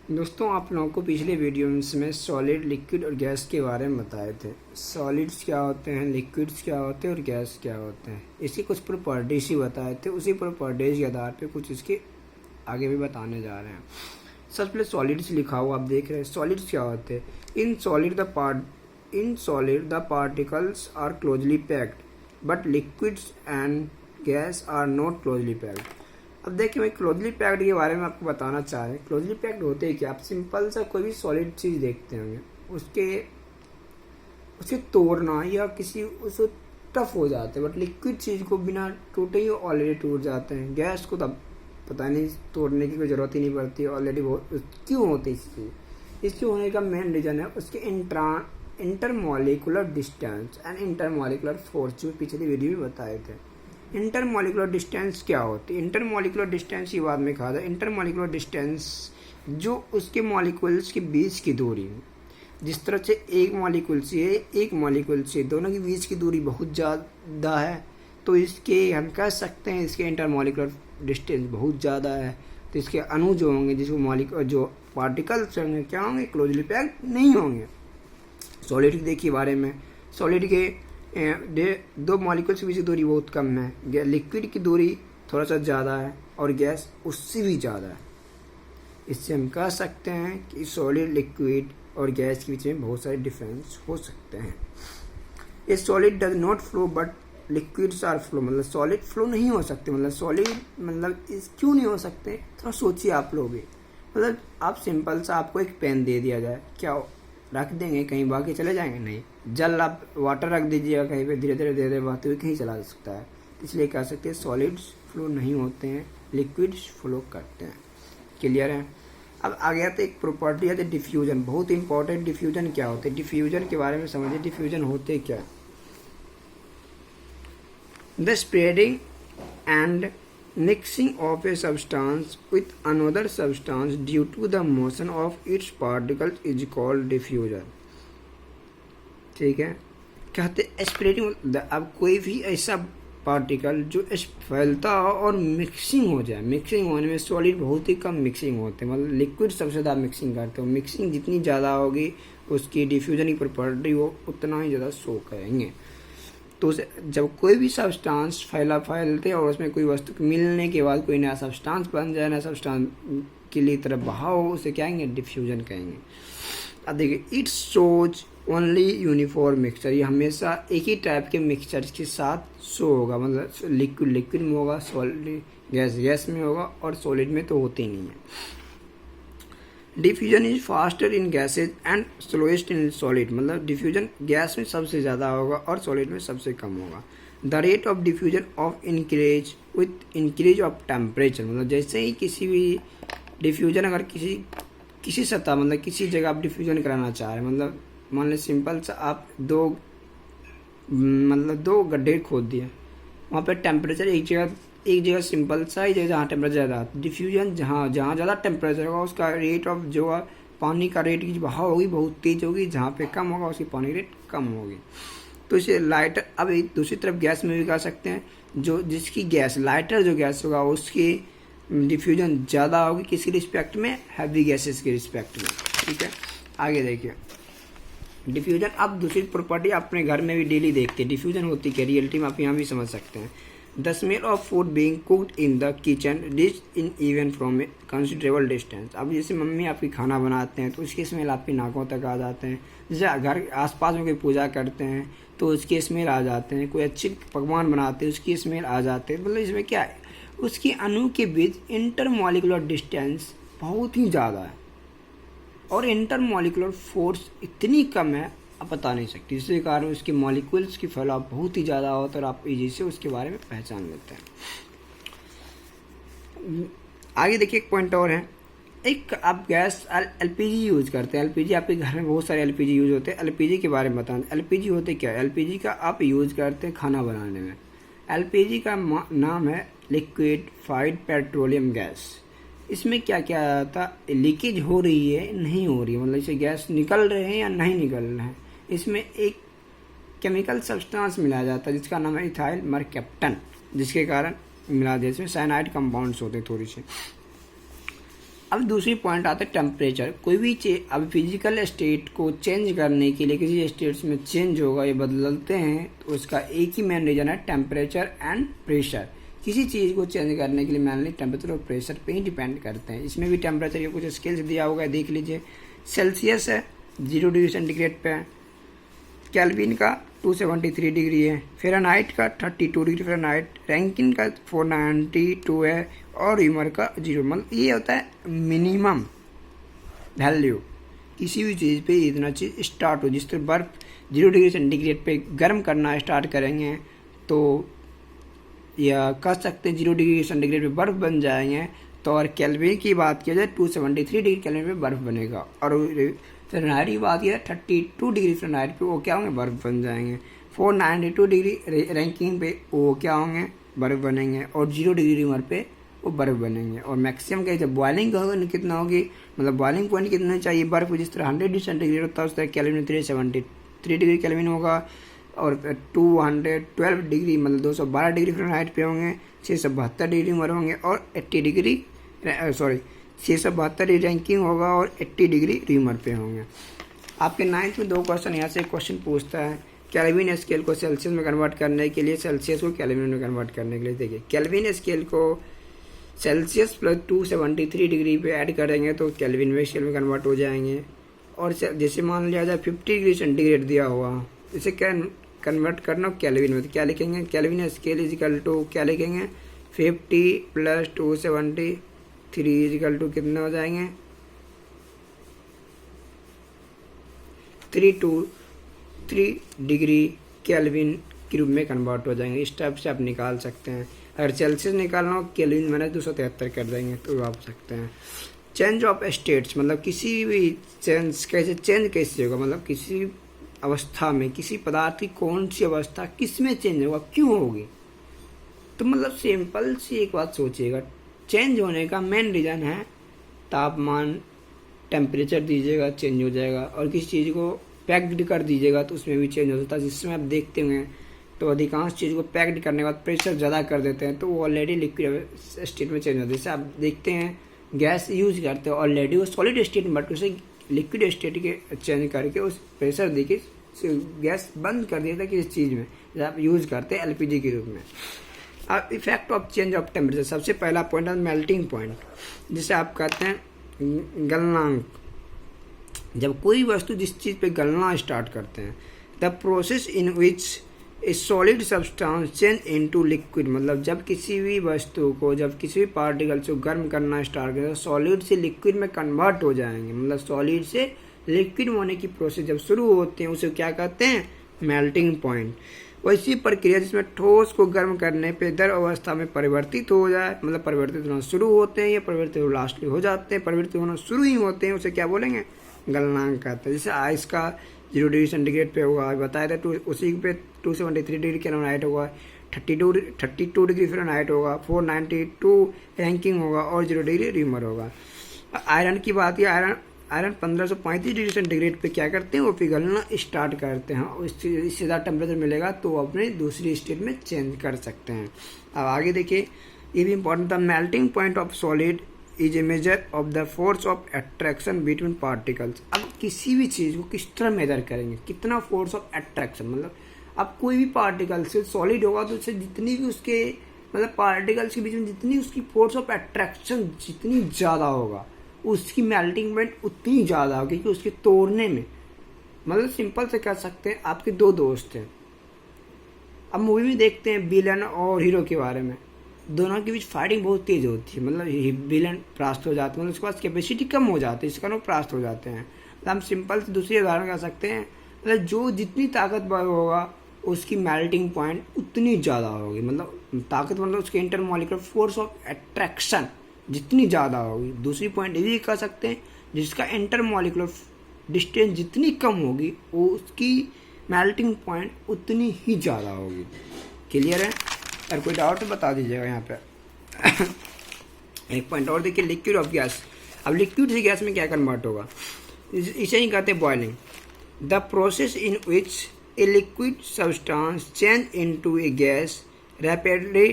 दोस्तों, आप लोगों को पिछले वीडियो में सॉलिड, लिक्विड और गैस के बारे में बताए थे। सॉलिड्स क्या होते हैं, लिक्विड्स क्या होते हैं और गैस क्या होते हैं, इसकी कुछ प्रॉपर्टीज ही बताए थे। उसी प्रॉपर्टीज के आधार पे कुछ इसके आगे भी बताने जा रहे हैं। सबसे पहले सॉलिड्स लिखा हुआ आप देख रहे हैं। सॉलिड्स क्या होते हैं? In solid the particles are closely packed but liquids and gas are not closely packed. अब देखिए, मैं क्लोजली पैक्ड के बारे में आपको बताना चाह रहे हैं। क्लोजली पैक्ड होते हैं क्या? आप सिंपल सा कोई भी सॉलिड चीज़ देखते होंगे, उसे तोड़ना या किसी उसे टफ हो जाते हैं, बट लिक्विड चीज़ को बिना टूटे ही ऑलरेडी टूट जाते हैं। गैस को तब पता नहीं, तोड़ने की कोई ज़रूरत ही नहीं पड़ती, ऑलरेडी बहुत। क्यों होती है इसके होने का मेन रीज़न है उसके intermolecular distance and intermolecular force, जो पिछली वीडियो में बताए थे। इंटरमॉलिकुलर डिस्टेंस क्या होती है? इंटरमॉलिकुलर डिस्टेंस ये बाद में कहा था। इंटरमॉलिकुलर डिस्टेंस जो उसके मॉलिक्यूल्स के बीच की दूरी, जिस तरह से एक मॉलिक्यूल से दोनों के बीच की दूरी बहुत ज़्यादा है, तो इसके हम कह सकते हैं इसके इंटरमॉलिकुलर डिस्टेंस बहुत ज़्यादा है। तो इसके अणु जो होंगे, जिसको जो पार्टिकल्स होंगे, क्या होंगे? क्लोजली पैक्ड नहीं होंगे। सॉलिड के देखिए बारे में, सॉलिड के दो मॉलिक्यूल्स के बीच की दूरी बहुत कम है। लिक्विड की दूरी थोड़ा सा ज़्यादा है और गैस उससे भी ज़्यादा है। इससे हम कह सकते हैं कि सॉलिड, लिक्विड और गैस के बीच में बहुत सारे डिफरेंस हो सकते हैं। ये solid does not flow but liquids are flow, मतलब सॉलिड फ्लो नहीं हो सकते। मतलब सॉलिड इस क्यों नहीं हो सकते? थोड़ा सोचिए आप लोग भी। मतलब आप सिंपल सा, आपको एक पेन दे दिया जाए, क्या रख देंगे कहीं बाकी चले जाएंगे? नहीं। जल आप वाटर रख दीजिएगा कहीं पे, धीरे धीरे बहते हुए कहीं चला सकता है। इसलिए कह सकते हैं सॉलिड्स फ्लो नहीं होते हैं, लिक्विड्स फ्लो करते हैं। क्लियर है? अब आगे आते एक प्रॉपर्टी आती है डिफ्यूजन, बहुत इंपॉर्टेंट। डिफ्यूजन क्या होते हैं? डिफ्यूजन के बारे में समझिए। डिफ्यूजन होते क्या? The spreading and mixing of a substance with another substance due to the motion of its particles is called diffusion। ठीक है, कहते स्प्रेडिंग। अब कोई भी ऐसा पार्टिकल जो फैलता हो और मिक्सिंग हो जाए। मिक्सिंग होने में सॉलिड बहुत ही कम मिक्सिंग होते हैं, मतलब लिक्विड सबसे ज़्यादा मिक्सिंग करते हो। मिक्सिंग जितनी ज़्यादा होगी उसकी डिफ्यूजन की प्रॉपर्टी वो उतना ही ज़्यादा शो करेंगे। तो जब कोई भी सब्सटेंस फैलते और उसमें कोई वस्तु मिलने के बाद कोई नया सब्सटेंस बन जाए, नया सब्सटेंस के लिए तरफ बहाव हो, उसे क्या कहेंगे? डिफ्यूजन कहेंगे। अब देखिए, it's shows only uniform mixture. ये हमेशा एक ही टाइप के मिक्सचर के साथ शो होगा, मतलब लिक्विड में होगा, सॉलिड गैस में होगा, और सॉलिड में तो होते ही नहीं है। Diffusion is faster in gases and slowest in solid, मतलब डिफ्यूजन गैस में सबसे ज़्यादा होगा और सॉलिड में सबसे कम होगा। The rate of diffusion of increase with increase of temperature, मतलब जैसे ही किसी भी डिफ्यूजन, अगर किसी सतह, मतलब किसी जगह आप डिफ्यूजन कराना चाह रहे हैं, मतलब मान लीजिए सिंपल सा आप दो गड्ढे खोद दिए, वहाँ पर टेम्परेचर एक जगह सिंपल सा ही जगह जहाँ टेम्परेचर ज़्यादा, डिफ्यूजन जहाँ ज़्यादा टेम्परेचर होगा उसका रेट ऑफ जो पानी का रेट की बहाव होगी बहुत तेज होगी, जहाँ पे कम होगा उसकी पानी रेट कम होगी। तो इसे लाइटर। अब दूसरी तरफ गैस में भी कह सकते हैं, जो जिसकी गैस लाइटर जो गैस होगा उसकी डिफ्यूजन ज़्यादा होगी किसी रिस्पेक्ट में? हैवी गैसेस के रिस्पेक्ट में। ठीक है, आगे देखिए डिफ्यूजन। अब दूसरी प्रॉपर्टी अपने घर में भी डेली देखते हैं। डिफ्यूजन होती क्या रियलिटी में, आप यहाँ भी समझ सकते हैं। The smell of food being cooked in the kitchen dish in even from A considerable distance. अब जैसे मम्मी आपकी खाना बनाते हैं तो उसकी स्मेल आपकी नाकों तक आ जाते हैं। जैसे घर के आसपास में कोई पूजा करते हैं तो उसकी स्मेल आ जाते हैं। कोई अच्छी पकवान बनाते हैं उसकी स्मेल आ जाते हैं। मतलब इसमें क्या है? उसकी अणु के बीच इंटरमॉलिकुलर डिस्टेंस बहुत ही ज़्यादा है और इंटरमॉलिकुलर फोर्स इतनी कम है आप बता नहीं सकते। इसके कारण उसके मॉलिक्यूल्स की फैलाव बहुत ही ज़्यादा होता है और आप इजी से उसके बारे में पहचान लेते हैं। आगे देखिए, एक पॉइंट और है। एक आप गैस एलपीजी यूज़ करते हैं। एलपीजी आपके घर में बहुत सारे एलपीजी यूज़ होते हैं। एलपीजी के बारे में बताएं। एलपीजी होते क्या है? एलपीजी का आप यूज़ करते हैं खाना बनाने में। एलपीजी का नाम है लिक्विफाइड पेट्रोलियम गैस। इसमें क्या क्या आता है? लीकेज हो रही है नहीं हो रही है, मतलब इसे गैस निकल रहे हैं या नहीं निकल रहे हैं। इसमें एक केमिकल सब्सटेंस मिलाया जाता है जिसका नाम है इथाइल मरकैप्टन, जिसके कारण मिला दिया। इसमें साइनाइड कंपाउंड्स होते हैं थोड़ी सी। अब दूसरी पॉइंट आता है टेम्परेचर। कोई भी अब फिजिकल स्टेट को चेंज करने के लिए किसी स्टेट्स में चेंज होगा या बदलते हैं तो उसका एक ही मेन रीजन है टेम्परेचर एंड प्रेशर। किसी चीज़ को चेंज करने के लिए मेनली टेम्परेचर और प्रेशर पे ही डिपेंड करते हैं। इसमें भी टेम्परेचर के कुछ स्केल्स दिया होगा, देख लीजिए। सेल्सियस है 0 डिग्री सेंटीग्रेड पे है, केल्विन का 273 डिग्री है, फ़ारेनहाइट का 32 डिग्री फ़ारेनहाइट, रैंकिन का 492 है और रीमर का 0। मतलब ये होता है मिनिमम वैल्यू किसी भी चीज़ पे इतना चीज़ स्टार्ट हो। जिस तरह बर्फ़ 0 डिग्री सेंटीग्रेड पे गर्म करना स्टार्ट करेंगे तो या कह सकते हैं 0 डिग्री सेंटीग्रेड पे बर्फ़ बन जाएंगे। तो और केल्विन की बात किया जाए 273 डिग्री केल्विन पे बर्फ़ बनेगा, और फ़ारेनहाइट की बात किया 32 डिग्री फ़ारेनहाइट पे वो क्या होंगे, बर्फ़ बन जाएंगे। 492 डिग्री रैंकिंग पे वो क्या होंगे, बर्फ़ बनेंगे, और 0 डिग्री रीमर पे वो बर्फ़ बनेंगे। और मैक्सिमम क्या जब बॉइलिंग होगा कितना होगी, मतलब बॉइलिंग पॉइंट कितना चाहिए बर्फ़, जिस तरह 100 डिग्री सेंटीग्रेड होता है उस तरह केल्विन 373 डिग्री केल्विन होगा, और 212 डिग्री मतलब 212 डिग्री फ़ारेनहाइट पे होंगे, 672 डिग्री रीमर होंगे, और 80 डिग्री 672 डिग्री रैंकिंग होगा और 80 डिग्री रीमर पे होंगे। आपके 9th में 2 क्वेश्चन यहाँ से क्वेश्चन पूछता है केल्विन स्केल को सेल्सियस में कन्वर्ट करने के लिए, सेल्सियस को केल्विन में कन्वर्ट करने के लिए। देखिए केल्विन स्केल को सेल्सियस प्लस 273 डिग्री पे ऐड करेंगे तो केल्विन में स्केल में कन्वर्ट हो जाएंगे। और जैसे मान लिया जाए 50 डिग्री सेंटीग्रेड दिया हुआ, इसे क्या कन्वर्ट करना केल्विन में, तो क्या लिखेंगे, केल्विन स्केल इजिकल टू क्या लिखेंगे, 50 प्लस 273 इजिकल टू कितना हो जाएंगे, 323 डिग्री केल्विन के रूप में कन्वर्ट हो जाएंगे। इस टाइप से आप निकाल सकते हैं। अगर सेल्सियस निकालना हो केल्विन मैंने 273 कर देंगे तो आप सकते हैं। चेंज ऑफ स्टेट्स मतलब किसी भी चेंज कैसे होगा, मतलब किसी अवस्था में किसी पदार्थ की कौन सी अवस्था किस में चेंज होगा, क्यों होगी। तो मतलब सिंपल सी एक बात सोचिएगा, चेंज होने का मेन रीज़न है तापमान, टेम्परेचर दीजिएगा चेंज हो जाएगा, और किसी चीज़ को पैक्ड कर दीजिएगा तो उसमें भी चेंज हो जाता है। जिसमें आप देखते होंगे तो अधिकांश चीज़ को पैक्ड करने के बाद प्रेशर ज़्यादा कर देते हैं तो वो ऑलरेडी लिक्विड स्टेट में चेंज होता है। जैसे आप देखते हैं गैस यूज करते हैं ऑलरेडी वो सॉलिड स्टेट में, बट उसे लिक्विड स्टेट के चेंज करके उस प्रेशर दे के गैस बंद कर दिया था किसी चीज़ में, जैसे आप यूज़ करते हैं एलपीजी के रूप में। अब effect of change of temperature, सबसे पहला पॉइंट है मेल्टिंग पॉइंट, जिसे आप कहते हैं गलनांक। जब कोई वस्तु जिस चीज़ पे गलना स्टार्ट करते हैं, the process in which A solid substance change into liquid, मतलब जब किसी भी वस्तु को, जब किसी भी पार्टिकल्स को गर्म करना स्टार्ट करें तो सॉलिड से लिक्विड में कन्वर्ट हो जाएंगे। मतलब सॉलिड से लिक्विड होने की प्रोसेस जब शुरू होती है उसे क्या कहते हैं, मेल्टिंग पॉइंट। वैसी प्रक्रिया जिसमें ठोस को गर्म करने पे द्रव अवस्था में परिवर्तित हो जाए, मतलब परिवर्तित होना शुरू होते हैं या परिवर्तित लास्ट हो जाते हैं, परिवर्तित होना शुरू ही होते हैं, उसे क्या बोलेंगे, गलनांक कहते हैं। जैसे आइस का 0 डिग्री सेंटीग्रेड पे होगा, बताया था उसी पे 273 डिग्री फ़ारेनहाइट होगा, 32 डिग्री फ़ारेनहाइट होगा, 492 रैंकिंग होगा और 0 डिग्री रीमर होगा। आयरन की बात है, आयरन 1535 डिग्री सेंटीग्रेड पे क्या करते हैं, वो पिघलना स्टार्ट करते हैं, और इससे ज़्यादा टेम्परेचर मिलेगा तो वो अपने दूसरी स्टेट में चेंज कर सकते हैं। अब आगे देखिए, ये भी इंपॉर्टेंट था, melting point of solid is a measure of the force of attraction between particles. अब किसी भी चीज़ को किस तरह मेजर करेंगे, कितना फोर्स ऑफ अट्रैक्शन, मतलब अब कोई भी पार्टिकल से सॉलिड होगा तो उससे जितनी भी उसके मतलब पार्टिकल्स के बीच में जितनी उसकी फोर्स ऑफ अट्रैक्शन जितनी ज़्यादा होगा उसकी मेल्टिंग पॉइंट उतनी ज़्यादा होगी कि उसके तोड़ने में, मतलब सिंपल से कह सकते हैं आपके 2 दोस्त हैं, अब मूवी में देखते हैं विलन और हीरो के बारे में, दोनों के बीच फाइटिंग बहुत तेज होती है, मतलब विलन परास्त हो जाते हैं, मतलब उसके पास कैपेसिटी कम हो जाती है, इसका लोग परास्त हो जाते हैं। तो हम सिंपल से दूसरी उदाहरण कर सकते हैं, मतलब जो जितनी ताकतवर होगा उसकी मेल्टिंग पॉइंट उतनी ज़्यादा होगी, मतलब ताकत मतलब उसके इंटरमॉलिक्यूलर फोर्स ऑफ अट्रैक्शन जितनी ज़्यादा होगी। दूसरी पॉइंट ये भी कह सकते हैं जिसका इंटरमॉलिक्यूलर डिस्टेंस जितनी कम होगी वो उसकी मेल्टिंग पॉइंट उतनी ही ज़्यादा होगी। क्लियर है? अगर कोई डाउट तो बता दीजिएगा यहाँ पे। एक पॉइंट और देखिए, लिक्विड ऑफ गैस। अब लिक्विड से गैस में क्या कन्वर्ट होगा, इसे ही कहते हैं boiling. The process in which a liquid substance change into A gas rapidly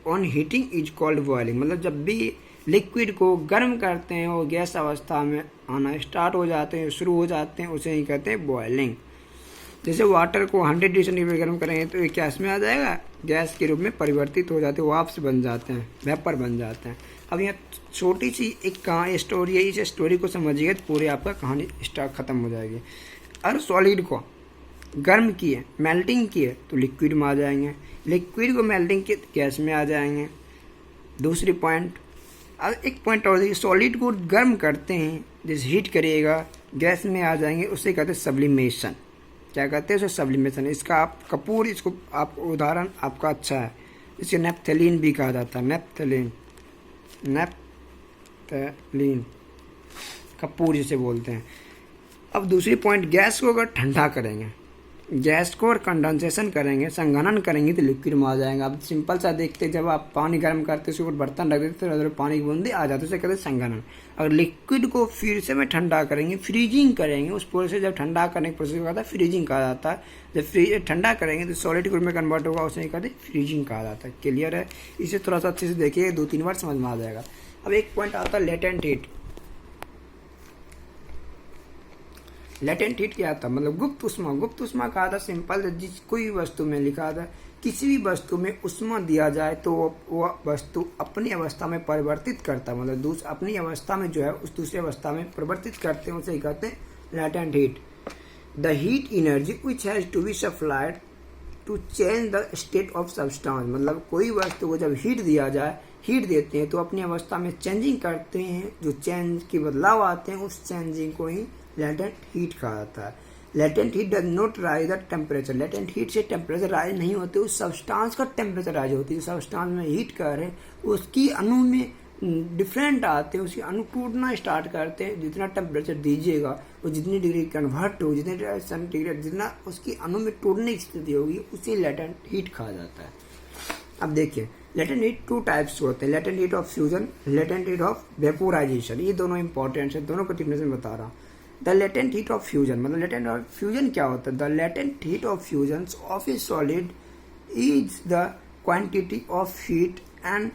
on heating is called boiling. मतलब जब भी लिक्विड को गर्म करते हैं और गैस अवस्था में आना स्टार्ट हो जाते हैं, शुरू हो जाते हैं, उसे ही कहते हैं बॉयलिंग। जैसे वाटर को 100 डिग्री सेंटीग्रेड गर्म करेंगे तो ये क्या इसमें आ जाएगा, गैस के रूप में परिवर्तित हो जाते हैं, वाष्प बन जाते हैं, वेपर बन जाते हैं। अब यहाँ छोटी सी एक कहानी स्टोरी है, इस स्टोरी को समझिएगा तो पूरी आपका कहानी स्टार्ट खत्म हो जाएगी। अगर सॉलिड को गर्म किए, मेल्टिंग किए तो लिक्विड में आ जाएंगे, लिक्विड को मेल्टिंग किए तो गैस में आ जाएंगे। दूसरी पॉइंट, अब एक पॉइंट और देखिए, सॉलिड को गर्म करते हैं, जैसे हीट करिएगा गैस में आ जाएंगे, उसे कहते हैं सब्लिमेशन। क्या कहते हैं उसे, सब्लिमेशन। इसका आप कपूर, इसको आप उदाहरण आपका अच्छा है, इसे नेप्थलीन भी कहा जाता है, नेप्थलीन कपूर जिसे बोलते हैं। अब दूसरी पॉइंट, गैस को अगर ठंडा करेंगे, गैस को और कंडेंसेशन करेंगे, संघनन करेंगे तो लिक्विड में आ जाएगा। अब सिंपल सा देखते, जब आप पानी गर्म करते उसके ऊपर बर्तन रख देते तो पानी की बूंदे आ जाते, उसे कहते हैं संघनन। अगर लिक्विड को फिर से में ठंडा करेंगे, फ्रीजिंग करेंगे, उस प्रोसेस जब ठंडा करने का प्रोसेस होता है फ्रीजिंग कहा जाता है। जब ठंडा करेंगे तो सॉलिड में कन्वर्ट होगा, उसे कहते हैं फ्रीजिंग कहा जाता है। क्लियर है, इसे थोड़ा सा अच्छे से देखिए, 2-3 बार समझ में आ जाएगा। अब एक पॉइंट आता है लेटेंट हीट। लेटेंट हीट क्या था, मतलब गुप्त उष्मा। गुप्त उष्मा कहा था सिंपल, जिस कोई वस्तु में लिखा था, किसी भी वस्तु में उष्मा दिया जाए तो वो वस्तु अपनी अवस्था में परिवर्तित करता है, मतलब अपनी अवस्था में जो है उस दूसरी अवस्था में परिवर्तित करते हैं, उसे कहते हैं latent heat. The heat energy which has to be supplied to change the state of substance, मतलब कोई वस्तु को जब हीट दिया जाए, हीट देते हैं तो अपनी अवस्था में चेंजिंग करते हैं, जो चेंज के बदलाव आते हैं उस चेंजिंग को ही लेटेंट हीट कहा जाता है। Latent heat does not rise the temperature, latent heat से टेम्परेचर राइज नहीं होते, उस सब्सटेंस का टेम्परेचर राइज होती है। सब्सटेंस में हीट कर रहे हैं, उसकी अणु में डिफरेंट आते हैं, उसकी अणु टूटना स्टार्ट करते हैं। जितना टेम्परेचर दीजिएगा वो जितनी डिग्री कन्वर्ट हो, जितने सेंटीग्रेड, जितना उसकी अणु में टूटने की स्थिति होगी, उसे लेटेंट हीट कहा जाता है। अब देखिए, लेटेंट हीट 2 टाइप्स होते हैं, latent heat of fusion, latent heat of vaporisation. ये दोनों इंपॉर्टेंट है, दोनों को डिफिनेशन बता रहा हूँ। The latent heat of fusion, मतलब लेटेंट ऑफ फ्यूजन क्या होता है, the latent heat of fusion of A solid is the quantity of heat and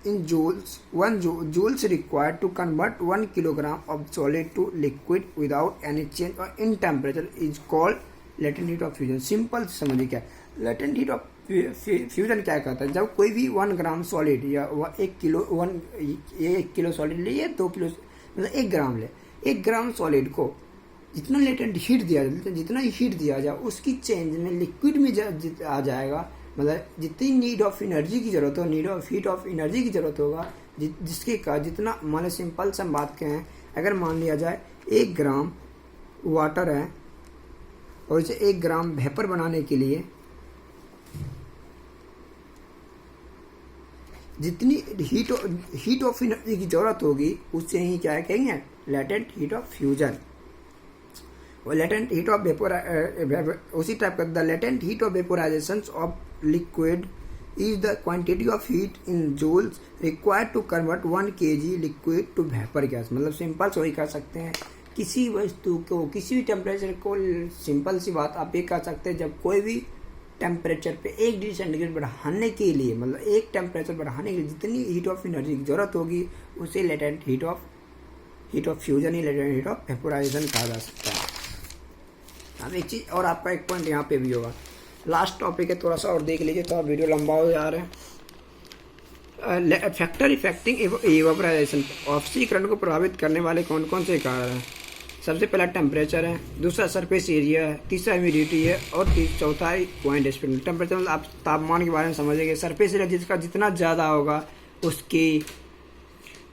in joules, 1 joules required to convert 1 kilogram of solid to liquid without any change or in temperature is called latent heat of fusion। Simple समझिए क्या latent heat of fusion क्या कहता है, जब कोई भी 1 ग्राम solid या 1 kilo solid ले या 2 किलो, मतलब 1 ग्राम ले, 1 ग्राम सॉलिड को जितना लेटेंट हीट दिया जाए, जितना हीट दिया जाए उसकी चेंज में लिक्विड में आ जाएगा, मतलब जितनी नीड ऑफ एनर्जी की जरूरत हो, need of heat of energy की जरूरत होगा, जिसके का जितना, मान लो सिंपल से हम बात करें, अगर मान लिया जाए 1 ग्राम वाटर है और इसे 1 ग्राम वेपर बनाने के लिए जितनी हीट ऑफ एनर्जी की जरूरत होगी, उससे ही क्या कहेंगे, लेटेंट हीट ऑफ फ्यूजन। और लेटेंट हीट ऑफ उसी टाइप का, the latent heat of vaporisation of liquid is the quantity of heat in joules required to convert 1 kg liquid to vapour gas. मतलब सिंपल से वही कर सकते हैं, किसी वस्तु को किसी भी टेम्परेचर को, सिंपल सी बात आप ये कह सकते हैं, जब कोई भी टेम्परेचर पे 1 डिग्री सेंटीग्रेड बढ़ाने के लिए, मतलब एक टेम्परेचर बढ़ाने के लिए जितनी हीट ऑफ एनर्जी की जरूरत होगी, उसे latent heat of fusion he latent heat of vaporisation कहा जा सकता है। अब एक चीज़ और, आपका एक पॉइंट यहाँ पे भी होगा, लास्ट टॉपिक है, थोड़ा सा और देख लीजिए, थोड़ा वीडियो लंबा हो जा रहा है। फैक्टर इफेक्टिंग इवेपोराइजेशन, ऑक्सीकरण को प्रभावित करने वाले कौन कौन से कारण हैं। सबसे पहला टेम्परेचर है, दूसरा सरफेस एरिया है, तीसरा ह्यूमिडिटी है और चौथा पॉइंट स्प्रिंग। टेम्परेचर मतलब आप तापमान के बारे में समझेंगे, सरफेस एरिया जिसका जितना ज़्यादा होगा उसकी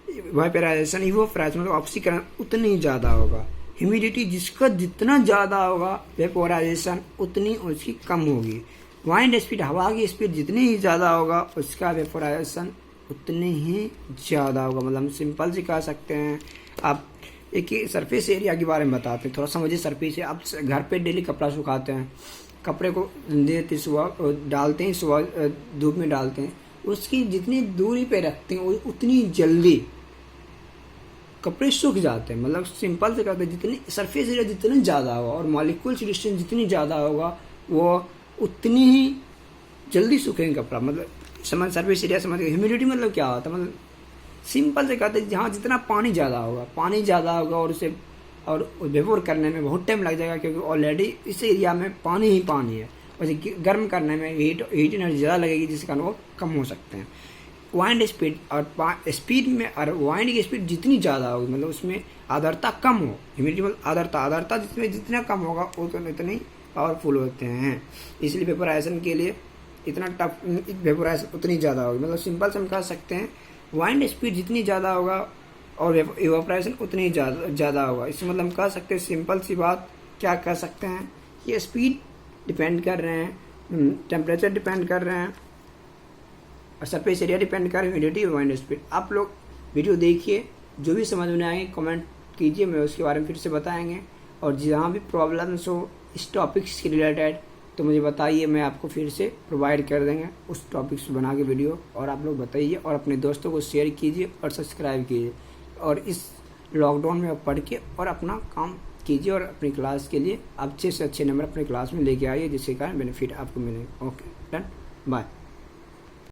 वेपोराइजेशन मतलब ऑक्सीकरण उतनी ही ज़्यादा होगा। ह्यूमिडिटी जिसका जितना ज़्यादा होगा वेपोराइजेशन उतनी उसकी कम होगी। वाइंड स्पीड, हवा की स्पीड जितनी ही ज़्यादा होगा उसका वेपोराइजेशन उतनी ही ज़्यादा होगा। मतलब हम सिंपल से कह सकते हैं। आप एक सरफेस एरिया के बारे में बताते हैं, थोड़ा समझिए। सरफेस, आप घर पे डेली कपड़ा सुखाते हैं, कपड़े को देते सुबह डालते हैं, सुबह धूप में डालते हैं, उसकी जितनी दूरी पे रखते हैं उतनी जल्दी कपड़े सूख जाते हैं। मतलब सिंपल से कहते हैं, जितनी सरफेस एरिया जितनी ज़्यादा होगा और मॉलिक्यूल्स डिस्टेंस जितनी ज़्यादा होगा वो उतनी ही जल्दी सूखेंगे कपड़ा। मतलब समझ, सरफेस एरिया समझ। ह्यूमिडिटी मतलब क्या होता है, मतलब सिंपल से कहते हैं जहाँ जितना पानी ज़्यादा होगा और उसे और वेपोर करने में बहुत टाइम लग जाएगा, क्योंकि ऑलरेडी इस एरिया में पानी ही पानी है। वैसे गर्म करने में हीट एनर्जी ज़्यादा लगेगी, जिसके कारण वो कम हो सकते हैं। वाइंड स्पीड और स्पीड में और वाइंड की स्पीड जितनी ज़्यादा होगी, मतलब उसमें आर्द्रता कम हो, ह्यूमिडिटी मतलब आर्द्रता जितना कम होगा उतनी पावरफुल होते हैं। इसलिए वेपोराइजेशन के लिए इतना टफ वेपोराइजेशन उतनी ज़्यादा होगी। मतलब सिंपल से हम कह सकते हैं वाइंड स्पीड जितनी ज़्यादा होगा और इवापोरेशन उतनी ज़्यादा होगा। इससे मतलब हम कह सकते हैं सिंपल सी बात क्या कह सकते हैं, ये स्पीड डिपेंड कर रहे हैं, टेम्परेचर डिपेंड कर रहे हैं और सरफेस एरिया डिपेंड कर रहे हैं, ह्यूमिडिटी और वाइंड स्पीड। आप लोग वीडियो देखिए, जो भी समझ में आएंगे कमेंट कीजिए, मैं उसके बारे में फिर से बताएंगे। और जहाँ भी प्रॉब्लम्स हो इस टॉपिक्स के रिलेटेड तो मुझे बताइए, मैं आपको फिर से प्रोवाइड कर देंगे उस टॉपिक्स बना के वीडियो। और आप लोग बताइए और अपने दोस्तों को शेयर कीजिए और सब्सक्राइब कीजिए। और इस लॉकडाउन में आप पढ़ के और अपना काम कीजिए और अपनी क्लास के लिए अच्छे से अच्छे नंबर अपनी क्लास में लेके आइए, जिसके कारण बेनिफिट आपको मिलेगा। Okay, done, bye.